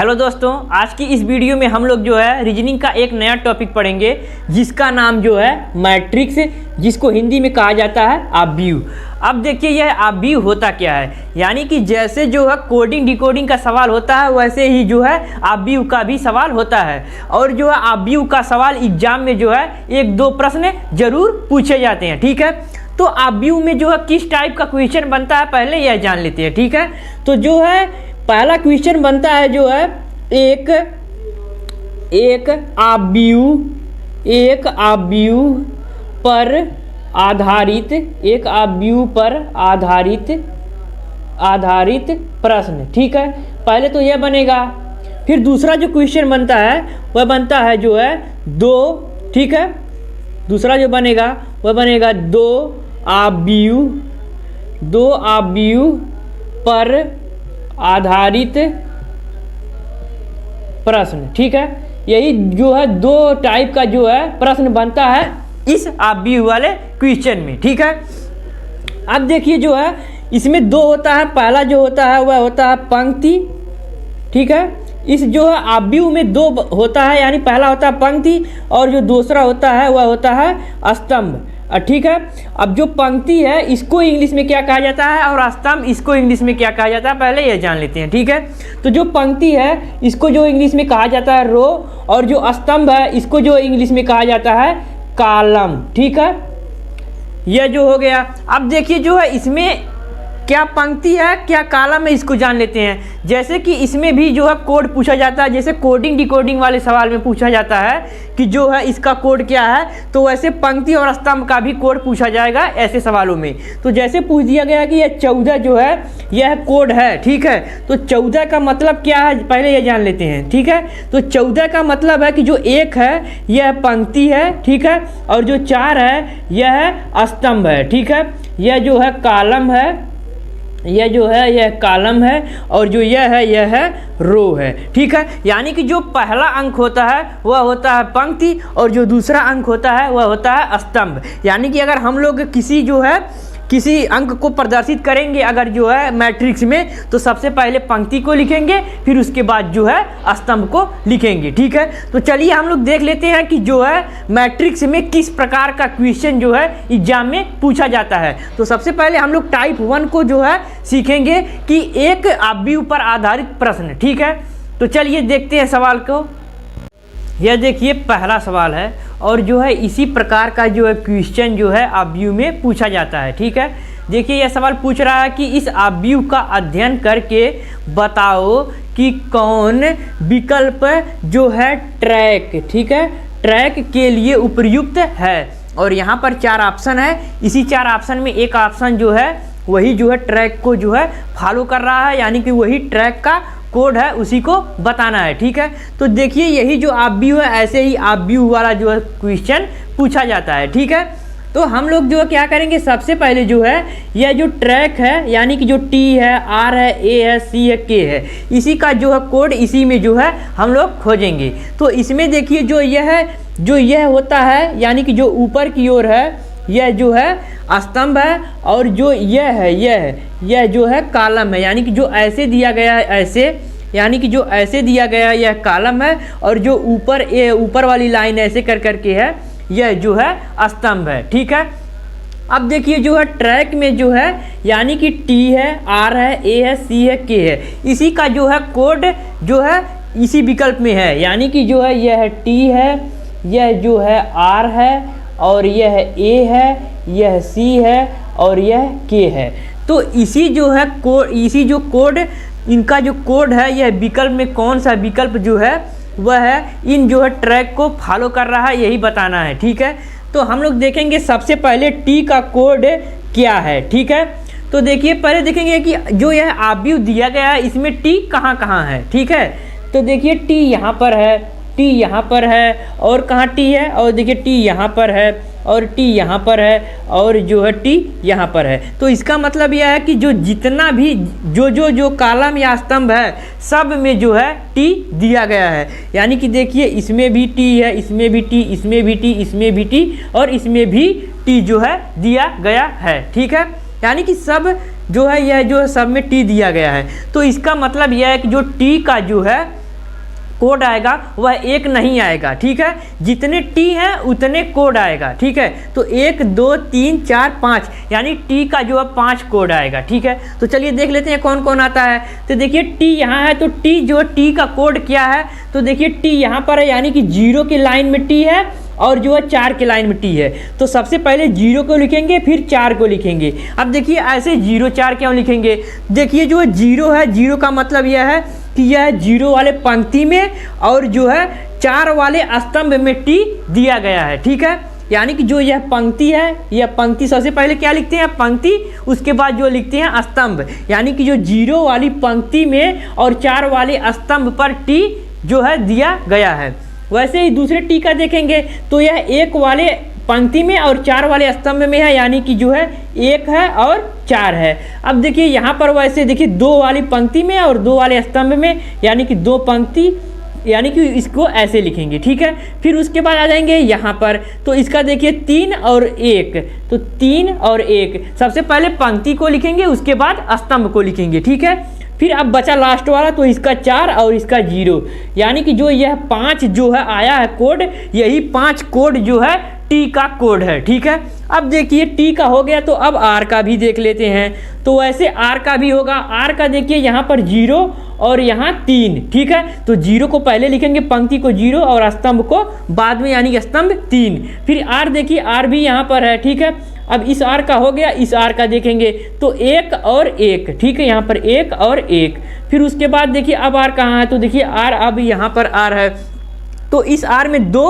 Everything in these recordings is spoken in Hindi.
हेलो दोस्तों, आज की इस वीडियो में हम लोग जो है रीजनिंग का एक नया टॉपिक पढ़ेंगे जिसका नाम जो है मैट्रिक्स, जिसको हिंदी में कहा जाता है आव्यूह। अब देखिए यह आव्यूह होता क्या है, यानी कि जैसे जो है कोडिंग डिकोडिंग का सवाल होता है वैसे ही जो है आव्यूह का भी सवाल होता है। और जो है आव्यूह का सवाल एग्जाम में जो है 1-2 प्रश्न जरूर पूछे जाते हैं। ठीक है, तो आव्यूह में जो है किस टाइप का क्वेश्चन बनता है पहले यह जान लेते हैं। ठीक है, तो जो है पहला क्वेश्चन बनता है जो है एक आव्यूह पर आधारित प्रश्न। ठीक है, पहले तो यह बनेगा। फिर दूसरा जो क्वेश्चन बनता है वह बनता है जो है दो। ठीक है, दूसरा जो बनेगा वह बनेगा दो आव्यूह पर आधारित प्रश्न। ठीक है, यही जो है 2 टाइप का जो है प्रश्न बनता है इस आव्यूह वाले क्वेश्चन में। ठीक है, अब देखिए जो है इसमें 2 होता है। पहला जो होता है वह होता है पंक्ति। ठीक है, इस जो है आव्यूह में 2 होता है, यानी पहला होता है पंक्ति और जो दूसरा होता है वह होता है स्तंभ। ठीक है, अब जो पंक्ति है इसको इंग्लिश में क्या कहा जाता है और स्तंभ इसको इंग्लिश में क्या कहा जाता है पहले ये जान लेते हैं। ठीक है, तो जो पंक्ति है इसको जो इंग्लिश में कहा जाता है रो, और जो स्तंभ है इसको जो इंग्लिश में कहा जाता है कॉलम। ठीक है, यह जो हो गया। अब देखिए जो है इसमें क्या पंक्ति है क्या कॉलम है इसको जान लेते हैं। जैसे कि इसमें भी जो है कोड पूछा जाता है, जैसे कोडिंग डिकोडिंग वाले सवाल में पूछा जाता है कि जो है इसका कोड क्या है, तो वैसे पंक्ति और स्तंभ का भी कोड पूछा जाएगा ऐसे सवालों में। तो जैसे पूछ दिया गया कि यह 14 जो है यह कोड है। ठीक है, तो 14 का मतलब क्या है पहले यह जान लेते हैं। ठीक है, तो 14 का मतलब है कि जो 1 है यह पंक्ति है। ठीक है, और जो 4 है यह स्तंभ है। ठीक है, यह जो है कॉलम है, यह जो है यह कॉलम है, और जो यह है रो है। ठीक है, यानी कि जो पहला अंक होता है वह होता है पंक्ति और जो दूसरा अंक होता है वह होता है स्तंभ। यानी कि अगर हम लोग किसी अंक को प्रदर्शित करेंगे अगर जो है मैट्रिक्स में, तो सबसे पहले पंक्ति को लिखेंगे, फिर उसके बाद जो है स्तंभ को लिखेंगे। ठीक है, तो चलिए हम लोग देख लेते हैं कि जो है मैट्रिक्स में किस प्रकार का क्वेश्चन जो है एग्जाम में पूछा जाता है। तो सबसे पहले हम लोग टाइप 1 को जो है सीखेंगे कि एक आव्यूह पर आधारित प्रश्न। ठीक है, तो चलिए देखते हैं सवाल को। यह देखिए पहला सवाल है और जो है इसी प्रकार का जो है क्वेश्चन जो है आव्यूह में पूछा जाता है। ठीक है, देखिए यह सवाल पूछ रहा है कि इस आव्यूह का अध्ययन करके बताओ कि कौन विकल्प जो है ट्रैक, ठीक है, ट्रैक के लिए उपयुक्त है। और यहाँ पर 4 ऑप्शन है, इसी 4 ऑप्शन में एक ऑप्शन जो है वही जो है ट्रैक को जो है फॉलो कर रहा है, यानी कि वही ट्रैक का कोड है उसी को बताना है। ठीक है, तो देखिए यही जो आव्यूह है ऐसे ही आव्यूह वाला जो है क्वेश्चन पूछा जाता है। ठीक है, तो हम लोग जो है क्या करेंगे, सबसे पहले जो है यह जो ट्रैक है, यानी कि जो T है, R है, A है, C है, K है, इसी का जो है कोड इसी में जो है हम लोग खोजेंगे। तो इसमें देखिए जो यह होता है, यानी कि जो ऊपर की ओर है यह जो है स्तंभ है, और जो यह जो है कॉलम है, यानी कि जो ऐसे दिया गया है ऐसे, यानी कि जो ऐसे दिया गया है यह कॉलम है, और जो ऊपर वाली लाइन ऐसे कर करके है यह जो है स्तंभ है। ठीक है, अब देखिए जो है ट्रैक में जो है यानी कि T है, R है, A है, C है, K है, इसी का जो है कोड जो है इसी विकल्प में है, यानी कि जो है यह T है, यह जो है R है, और यह A है, यह C है, और यह K है। तो इसी जो कोड इनका जो कोड है यह विकल्प में कौन सा विकल्प जो है वह है इन जो है ट्रैक को फॉलो कर रहा है, यही बताना है। ठीक है, तो हम लोग देखेंगे सबसे पहले T का कोड क्या है। ठीक है, तो देखिए पहले देखेंगे कि जो यह आव्यूह दिया गया है इसमें T कहाँ कहाँ है। ठीक है, तो देखिए T यहाँ पर है, T यहाँ पर है, और कहाँ T है, और देखिए T यहाँ पर है, और T यहाँ पर है, और जो है T यहाँ पर है। तो इसका मतलब यह है कि जो जितना भी जो कॉलम या स्तंभ है सब में जो है T दिया गया है, यानी कि देखिए इसमें भी T है, इसमें भी T, इसमें भी T, इसमें भी T, और इसमें भी T जो है दिया गया है। ठीक है, यानी कि सब जो है यह जो है सब में T दिया गया है। तो इसका मतलब यह है कि जो T का जो है कोड आएगा वह 1 नहीं आएगा, ठीक है। जितने टी हैं उतने कोड आएगा, ठीक है। तो 1 2 3 4 5 यानी टी का जो है 5 कोड आएगा, ठीक है। तो चलिए देख लेते हैं कौन कौन आता है। तो देखिए टी यहाँ है, तो टी जो टी का कोड क्या है, तो देखिए टी यहाँ पर है यानी कि 0 की लाइन में टी है और जो है 4 की लाइन में टी है। तो सबसे पहले 0 को लिखेंगे फिर 4 को लिखेंगे। अब देखिए ऐसे 0 4 क्यों लिखेंगे, देखिए जो 0 है 0 का मतलब यह है कि यह 0 वाले पंक्ति में और जो है 4 वाले स्तंभ में टी दिया गया है, ठीक है। यानी कि जो यह पंक्ति है, यह पंक्ति सबसे पहले क्या लिखते हैं पंक्ति, उसके बाद जो लिखते हैं स्तंभ, यानी कि जो 0 वाली पंक्ति में और 4 वाले स्तंभ पर टी जो है दिया गया है। वैसे ही दूसरे टी का देखेंगे तो यह 1 वाले पंक्ति में और 4 वाले स्तंभ में है, यानी कि जो है 1 है और 4 है। अब देखिए यहाँ पर वैसे देखिए 2 वाली पंक्ति में और 2 वाले स्तंभ में, यानी कि 2 पंक्ति, यानी कि इसको ऐसे लिखेंगे, ठीक है। फिर उसके बाद आ जाएंगे यहाँ पर, तो इसका देखिए 3 और 1, तो 3 और 1 सबसे पहले पंक्ति को लिखेंगे उसके बाद स्तंभ को लिखेंगे, ठीक है। फिर अब बचा लास्ट वाला, तो इसका 4 और इसका 0, यानी कि जो यह 5 जो है आया है कोड, यही 5 कोड जो है टी का कोड है, ठीक है। अब देखिए टी का हो गया, तो अब आर का भी देख लेते हैं। तो वैसे आर का भी होगा, आर का देखिए यहाँ पर 0 और यहाँ 3, ठीक है। तो 0 को पहले लिखेंगे, पंक्ति को 0 और स्तंभ को बाद में, यानी कि स्तंभ 3। फिर आर देखिए आर भी यहाँ पर है, ठीक है। अब इस आर का हो गया, इस आर का देखेंगे तो 1 और 1, ठीक है। यहाँ पर 1 और 1। फिर उसके बाद देखिए अब आर कहाँ है, तो देखिए आर अब यहाँ पर आर है, तो इस आर में 2,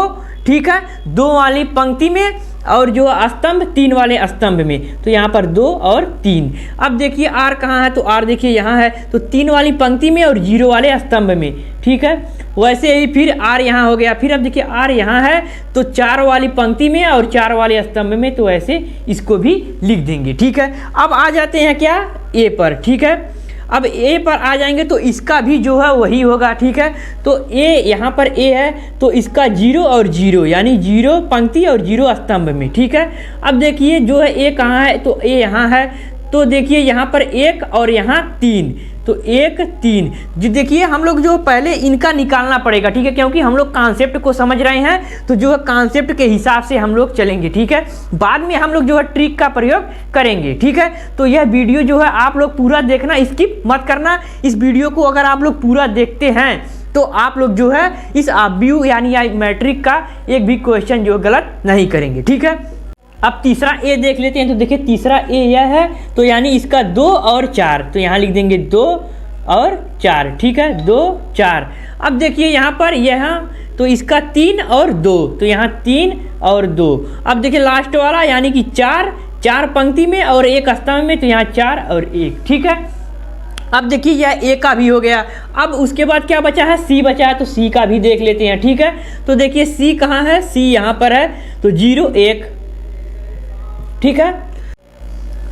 ठीक है, 2 वाली पंक्ति में और जो स्तंभ 3 वाले स्तंभ में, तो यहाँ पर 2 और 3। अब देखिए आर कहाँ है, तो आर देखिए यहाँ है, तो 3 वाली पंक्ति में और 0 वाले स्तंभ में, ठीक है। वैसे ही फिर आर यहाँ हो गया। फिर अब देखिए आर यहाँ है, तो 4 वाली पंक्ति में और 4 वाले स्तंभ में, तो ऐसे इसको भी लिख देंगे, ठीक है। अब आ जाते हैं क्या ए पर, ठीक है। अब ए पर आ जाएंगे तो इसका भी जो है वही होगा, ठीक है। तो ए यहाँ पर ए है, तो इसका 0 और 0 यानी 0 पंक्ति और 0 स्तंभ में, ठीक है। अब देखिए जो है ए कहाँ है, तो ए यहाँ है, तो देखिए यहाँ पर 1 और यहाँ 3, तो 1 3। जो देखिए हम लोग जो पहले इनका निकालना पड़ेगा, ठीक है, क्योंकि हम लोग कॉन्सेप्ट को समझ रहे हैं, तो जो है कॉन्सेप्ट के हिसाब से हम लोग चलेंगे, ठीक है। बाद में हम लोग जो है ट्रिक का प्रयोग करेंगे, ठीक है। तो यह वीडियो जो है आप लोग पूरा देखना, स्किप मत करना। इस वीडियो को अगर आप लोग पूरा देखते हैं तो आप लोग जो है इस ABU यानी मैट्रिक का एक भी क्वेश्चन जो गलत नहीं करेंगे, ठीक है। अब तीसरा ए देख लेते हैं। तो देखिए तीसरा ए यह है, तो यानी इसका 2 और 4, तो यहाँ लिख देंगे 2 और 4, ठीक है, 2 4। अब देखिए यहाँ पर तो इसका 3 और 2, तो यहाँ 3 और 2। अब देखिए लास्ट वाला यानी कि 4 पंक्ति में और 1 स्तंभ में, तो यहाँ 4 और 1, ठीक है। अब देखिए यह ए का भी हो गया। अब उसके बाद क्या बचा है, सी बचा है, तो सी का भी देख लेते हैं, ठीक है। तो देखिए सी कहाँ है, सी यहाँ पर है, तो 0 1, ठीक है।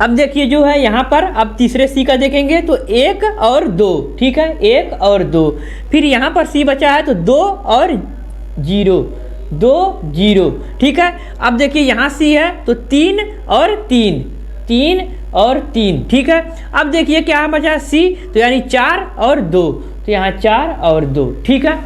अब देखिए जो है यहाँ पर अब तीसरे सी का देखेंगे तो 1 और 2, ठीक है, 1 और 2। फिर यहाँ पर सी बचा है तो 2 और 0, 2 0, ठीक है। अब देखिए यहाँ सी है तो 3 और 3, 3 और 3, ठीक है। अब देखिए क्या बचा सी, तो यानी 4 और 2, तो यहाँ 4 और 2, ठीक है।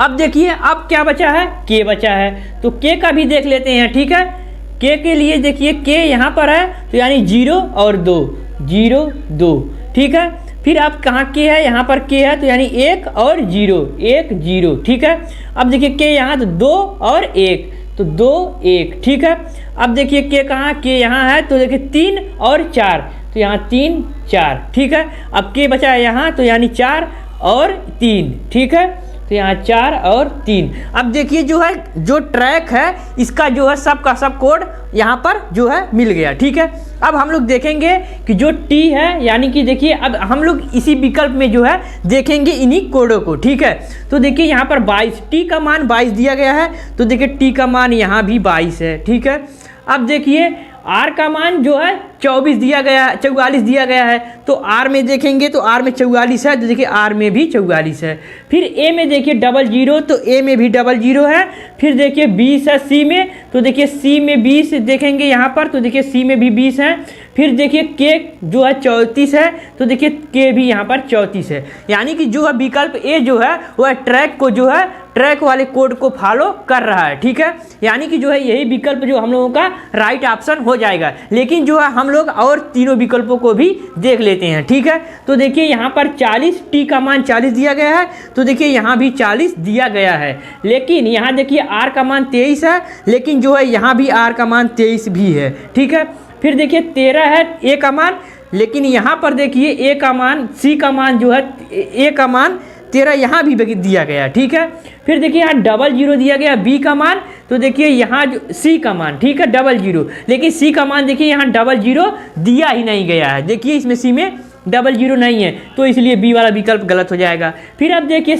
अब देखिए अब क्या बचा है, के बचा है, तो के का भी देख लेते हैं, ठीक है। के के लिए देखिए के यहाँ पर है, तो यानी 0 और 2, 0 2, ठीक है। फिर अब कहाँ के है, यहाँ पर के है, तो यानी 1 और 0, 1 0, ठीक है। अब देखिए के यहाँ तो 2 और 1, तो 2 1, ठीक है। अब देखिए के कहाँ, के यहाँ है, तो देखिए 3 और 4, तो यहाँ 3 4, ठीक है। अब के बचा है यहाँ, तो यानी 4 और 3, ठीक है, तो यहाँ 4 और 3। अब देखिए जो है जो ट्रैक है इसका जो है सब का सब कोड यहाँ पर जो है मिल गया, ठीक है। अब हम लोग देखेंगे कि जो टी है, यानी कि देखिए अब हम लोग इसी विकल्प में जो है देखेंगे इन्हीं कोडों को, ठीक है। तो देखिए यहाँ पर 22, टी का मान 22 दिया गया है, तो देखिए टी का मान यहाँ भी 22 है, ठीक है। अब देखिए आर का मान जो है 44 दिया गया है, 44 दिया गया है। तो आर में देखेंगे तो आर में 44 है, तो देखिए आर में भी 44 है। फिर ए में देखिए 00, तो ए में भी 00 है। फिर देखिए 20 है सी में, तो देखिए सी में 20 देखेंगे यहाँ पर, तो देखिए सी में भी 20 है। फिर देखिए के जो है 34 है, तो देखिए के भी यहाँ पर 34 है। यानी कि जो है विकल्प ए जो है वह ट्रैक को जो है ट्रैक वाले कोड को फॉलो कर रहा है, ठीक है। यानी कि जो है यही विकल्प जो हम लोगों का राइट ऑप्शन हो जाएगा। लेकिन जो है हम लोग और तीनों विकल्पों को भी देख लेते हैं, ठीक है। तो देखिए यहाँ पर 40, टी का मान 40 दिया गया है, तो देखिए यहाँ भी 40 दिया गया है। लेकिन यहाँ देखिए आर का मान 23 है, लेकिन जो है यहाँ भी आर का मान 23 भी है, ठीक है। फिर देखिए 13 है ए का मान, लेकिन यहाँ पर देखिए ए का मान, सी का मान जो है ए का मान 13 यहाँ भी दिया गया, ठीक है। फिर देखिए यहाँ 00 दिया गया बी का मान, तो देखिए यहाँ जो सी का मान, ठीक है 00, लेकिन सी का मान देखिए यहाँ 00 दिया ही नहीं गया है। देखिए इसमें सी में 00 नहीं है, तो इसलिए बी वाला विकल्प गलत हो जाएगा। फिर अब देखिए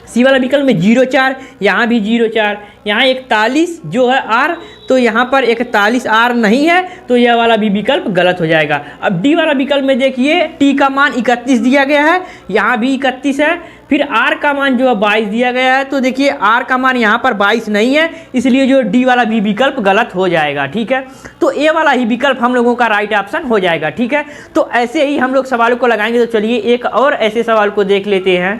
सी वाला विकल्प में 04, यहाँ भी 04, यहाँ 41 जो है आर, तो यहाँ पर 41 आर नहीं है, तो यह वाला भी विकल्प गलत हो जाएगा। अब डी वाला विकल्प में देखिए टी का मान 31 दिया गया है, यहाँ भी 31 है। फिर आर का मान जो है 22 दिया गया है, तो देखिए आर का मान यहाँ पर 22 नहीं है, इसलिए जो डी वाला भी विकल्प गलत हो जाएगा, ठीक है। तो ए वाला ही विकल्प हम लोगों का राइट ऑप्शन हो जाएगा, ठीक है। तो ऐसे ही हम लोग सवालों को लगाएंगे। तो चलिए एक और ऐसे सवाल को देख लेते हैं।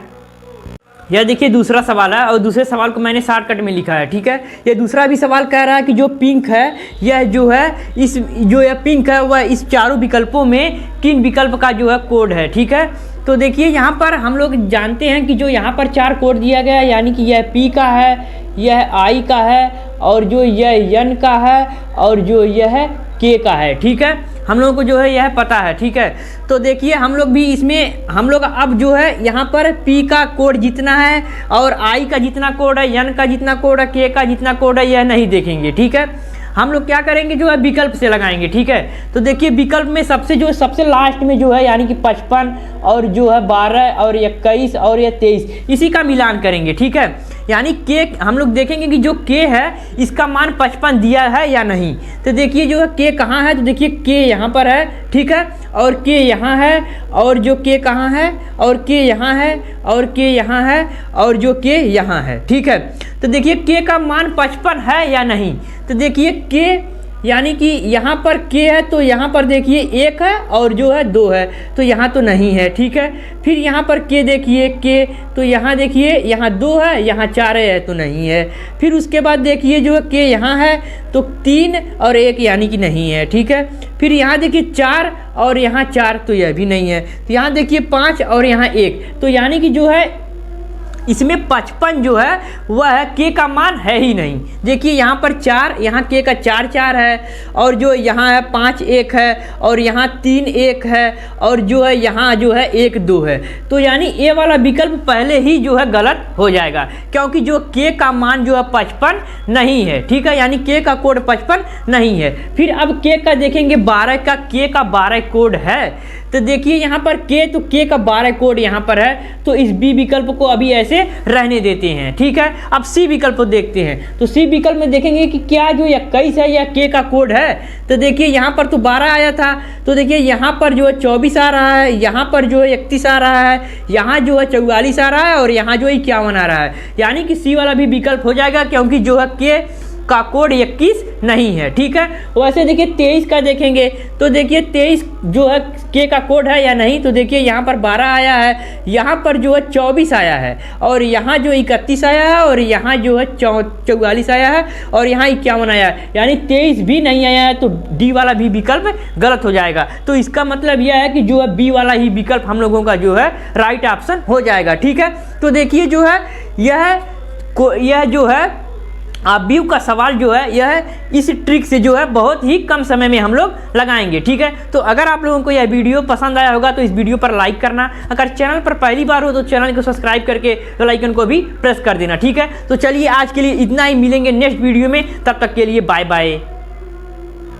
यह देखिए दूसरा सवाल है, और दूसरे सवाल को मैंने शॉर्टकट में लिखा है, ठीक है। ये दूसरा भी सवाल कह रहा है कि जो पिंक है, यह जो है इस जो यह पिंक है वह इस चारों विकल्पों में किन विकल्प का जो है कोड है, ठीक है। तो देखिए यहाँ पर हम लोग जानते हैं कि जो यहाँ पर 4 कोड दिया गया है, यानी कि यह पी का है, यह आई का है, और जो यह एन का है, और जो यह के का है, ठीक है। हम लोगों को जो है यह पता है, ठीक है। तो देखिए हम लोग भी इसमें हम लोग अब जो है यहाँ पर पी का कोड जितना है, और आई का जितना कोड है, एन का जितना कोड है, के का जितना कोड है, यह नहीं देखेंगे, ठीक है। हम लोग क्या करेंगे जो है विकल्प से लगाएंगे, ठीक है। तो देखिए विकल्प में सबसे लास्ट में जो है यानी कि 55 और जो है 12 और 21 और ये 23 इसी का मिलान करेंगे, ठीक है। यानी के हम लोग देखेंगे कि जो के है इसका मान 55 दिया है या नहीं। तो देखिए जो है के कहाँ है, तो देखिए के यहाँ पर है, ठीक है, और के यहाँ है, और जो के कहाँ है, और के यहाँ है, और के यहाँ है, और जो के यहाँ है, ठीक है। तो देखिए के का मान 55 है या नहीं। तो देखिए के यानी कि यहाँ पर के है, तो यहाँ पर देखिए 1 है और जो है 2 है, तो यहाँ तो नहीं है, ठीक है। फिर यहाँ पर के देखिए के, तो यहाँ देखिए यहाँ 2 है, यहाँ 4 है, तो नहीं है। फिर उसके बाद देखिए जो है के यहाँ है, तो 3 और 1 यानी कि नहीं है, ठीक है। फिर यहाँ देखिए 4 और यहाँ 4, तो यह भी नहीं है। तो यहाँ देखिए 5 और यहाँ 1, तो यानी कि जो है इसमें 55 जो है वह है के का मान है ही नहीं। देखिए यहाँ पर 4, यहाँ के का 4 है, और जो यहाँ है 5 1 है, और यहाँ 3 1 है, और जो है यहाँ जो है 1 2 है। तो यानी ए वाला विकल्प पहले ही जो है गलत हो जाएगा, क्योंकि जो के का मान जो है 55 नहीं है, ठीक है। यानी के का कोड 55 नहीं है। फिर अब के का देखेंगे 12 का, के का 12 कोड है। तो देखिए यहाँ पर के, तो के का 12 कोड यहाँ पर है, तो इस बी विकल्प को अभी ऐसे रहने देते हैं, ठीक है। अब सी विकल्प देखते हैं। तो सी विकल्प में देखेंगे कि क्या जो 21 है या के का कोड है। तो देखिए यहाँ पर तो 12 आया था, तो देखिए यहाँ पर जो है 24 आ रहा है, यहाँ पर जो है 31 आ रहा है, यहाँ जो है 44 आ रहा है, और यहाँ जो है 51 आ रहा है। यानी कि सी वाला भी विकल्प हो जाएगा, क्योंकि जो है के का कोड 21 नहीं है, ठीक है। वैसे देखिए 23 का देखेंगे, तो देखिए 23 जो है के का कोड है या नहीं। तो देखिए यहाँ पर 12 आया है, यहाँ पर जो है 24 आया है, और यहाँ जो 31 आया है, और यहाँ जो है 44 आया है, और यहाँ 51 आया है। यानी 23 भी नहीं आया है, तो डी वाला भी विकल्प गलत हो जाएगा। तो इसका मतलब यह है कि जो है बी वाला ही विकल्प हम लोगों का जो है राइट ऑप्शन हो जाएगा, ठीक है। तो देखिए जो है यह जो है आबीव का सवाल जो है यह इस ट्रिक से जो है बहुत ही कम समय में हम लोग लगाएंगे, ठीक है। तो अगर आप लोगों को यह वीडियो पसंद आया होगा तो इस वीडियो पर लाइक करना, अगर चैनल पर पहली बार हो तो चैनल को सब्सक्राइब करके बेल आइकन को भी प्रेस कर देना, ठीक है। तो चलिए आज के लिए इतना ही, मिलेंगे नेक्स्ट वीडियो में, तब तक के लिए बाय बाय।